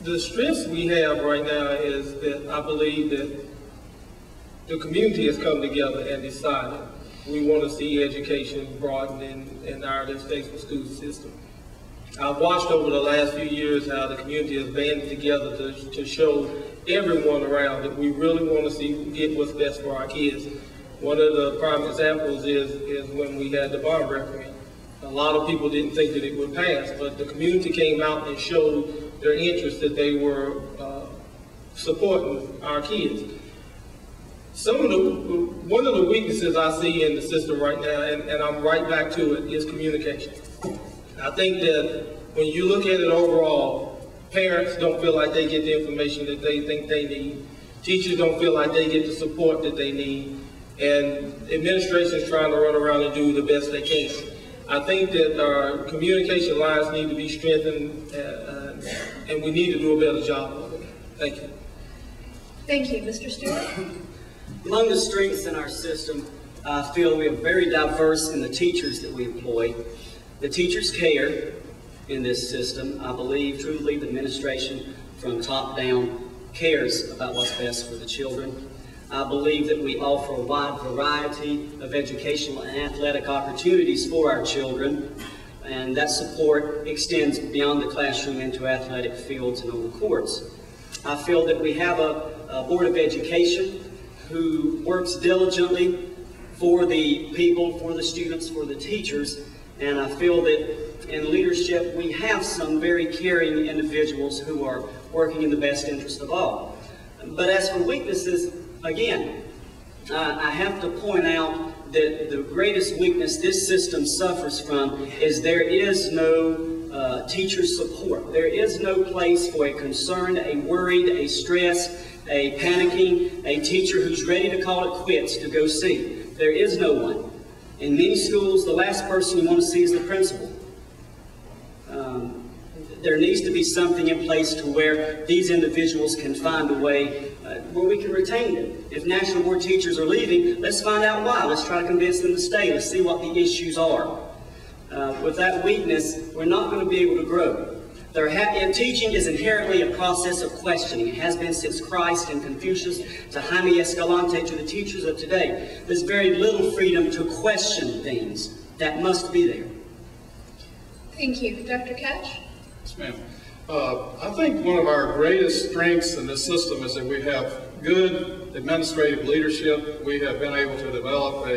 The strengths we have right now is that I believe that the community has come together and decided we want to see education broadened in our Iredell-Statesville school system. I've watched over the last few years how the community has banded together to show everyone around that we really want to get what's best for our kids. One of the prime examples is when we had the bond referendum. A lot of people didn't think that it would pass, but the community came out and showed their interest that they were supporting our kids. One of the weaknesses I see in the system right now, and I'm right back to it, is communication. I think that when you look at it overall, parents don't feel like they get the information that they think they need. Teachers don't feel like they get the support that they need. And administration is trying to run around and do the best they can. I think that our communication lines need to be strengthened, and we need to do a better job of it. Thank you. Thank you. Mr. Stewart? Among the strengths in our system, I feel we are very diverse in the teachers that we employ. The teachers care in this system. I believe truly the administration from top down cares about what's best for the children. I believe that we offer a wide variety of educational and athletic opportunities for our children, and that support extends beyond the classroom into athletic fields and on the courts. I feel that we have a Board of Education who works diligently for the people, for the students, for the teachers, and I feel that in leadership we have some very caring individuals who are working in the best interest of all. But as for weaknesses, again, I have to point out that the greatest weakness this system suffers from is there is no teacher support. There is no place for a concerned, a worried, a stressed, a panicking, a teacher who's ready to call it quits to go see. There is no one. In many schools, the last person you want to see is the principal. There needs to be something in place to where these individuals can find a way where we can retain them. If National Board teachers are leaving, let's find out why. Let's try to convince them to stay. Let's see what the issues are. With that weakness, we're not going to be able to grow. Teaching is inherently a process of questioning. It has been since Christ and Confucius to Jaime Escalante to the teachers of today. There's very little freedom to question things. That must be there. Thank you. Dr. Cash? Yes, ma'am. I think one of our greatest strengths in this system is that we have good administrative leadership. We have been able to develop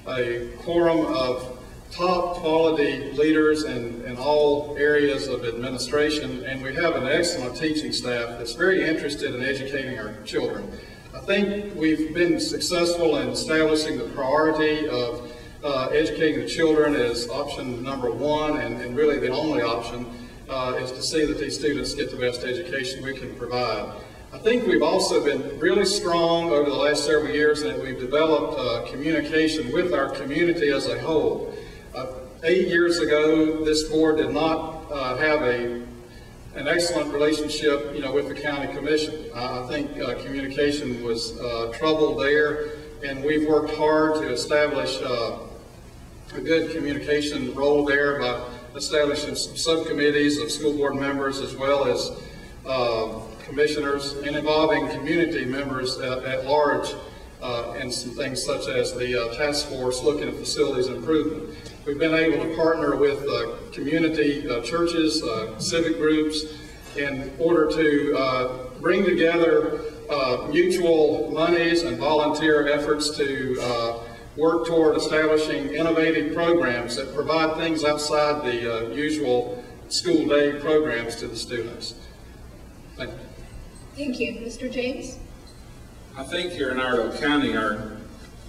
a quorum of top quality leaders in all areas of administration, and we have an excellent teaching staff that's very interested in educating our children. I think we've been successful in establishing the priority of educating the children as option number one, and really the only option is to see that these students get the best education we can provide. I think we've also been really strong over the last several years in that we've developed communication with our community as a whole. 8 years ago, this board did not have an excellent relationship, with the county commission. I think communication was troubled there, and we've worked hard to establish a good communication role there by establishing some subcommittees of school board members as well as commissioners, and involving community members at large in some things such as the task force looking at facilities improvement. We've been able to partner with community churches, civic groups, in order to bring together mutual monies and volunteer efforts to work toward establishing innovative programs that provide things outside the usual school day programs to the students. Thank you. Thank you. Mr. James? I think here in Iredell County, our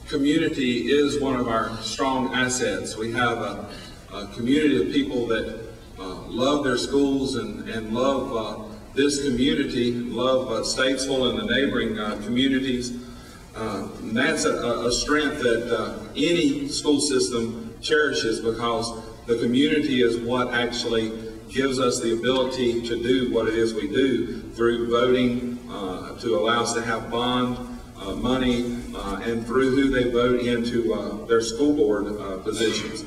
community is one of our strong assets. We have a community of people that love their schools and love this community, love Statesville and the neighboring communities. And that's a strength that any school system cherishes, because the community is what actually gives us the ability to do what it is we do through voting, to allow us to have bond money, and through who they vote into their school board positions.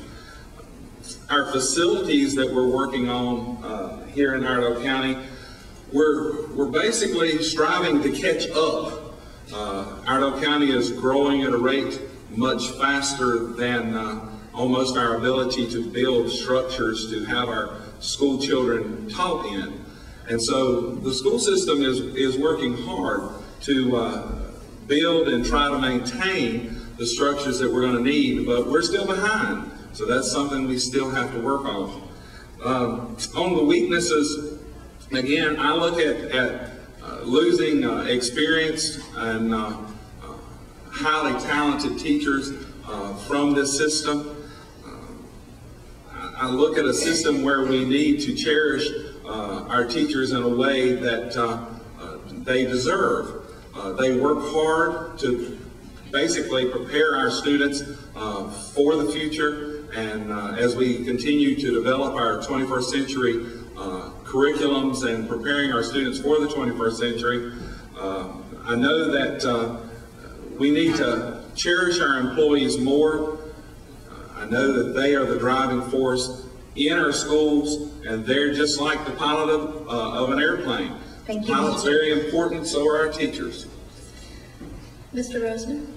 Our facilities that we're working on here in Iredell County, we're basically striving to catch up. Iredell County is growing at a rate much faster than almost our ability to build structures to have our school children taught in. And so the school system is working hard to build and try to maintain the structures that we're going to need, but we're still behind. So that's something we still have to work on. On the weaknesses, again, I look at losing experienced and highly talented teachers from this system. I look at a system where we need to cherish our teachers in a way that they deserve. They work hard to basically prepare our students for the future, and as we continue to develop our 21st century curriculums and preparing our students for the 21st century, I know that we need to cherish our employees more. I know that they are the driving force in our schools, and they're just like the pilot of an airplane. Thank you. Pilot's very important, so are our teachers. Mr. Roseman?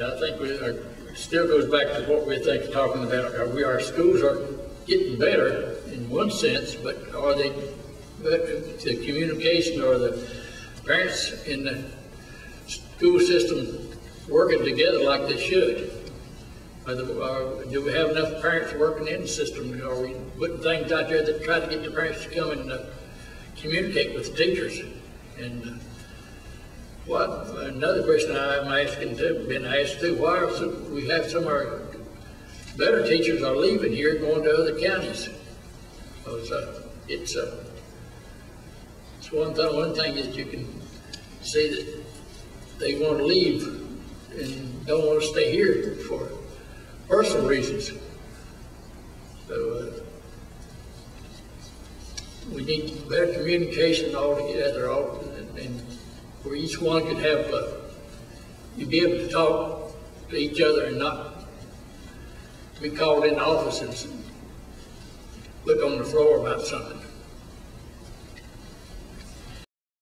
I think it still goes back to what we're talking about. Our schools are getting better in one sense, but are they, the communication or the parents in the school system working together like they should? Do we have enough parents working in the system? Are we putting things out there that try to get the parents to come and communicate with the teachers? And another question I'm asking too, been asked too, why we have some of our better teachers are leaving here, going to other counties? Because it's one thing that you can see that they want to leave and don't want to stay here for personal reasons. So we need better communication all together, and where each one could have, you'd be able to talk to each other and not be called in the office and put on the floor about something.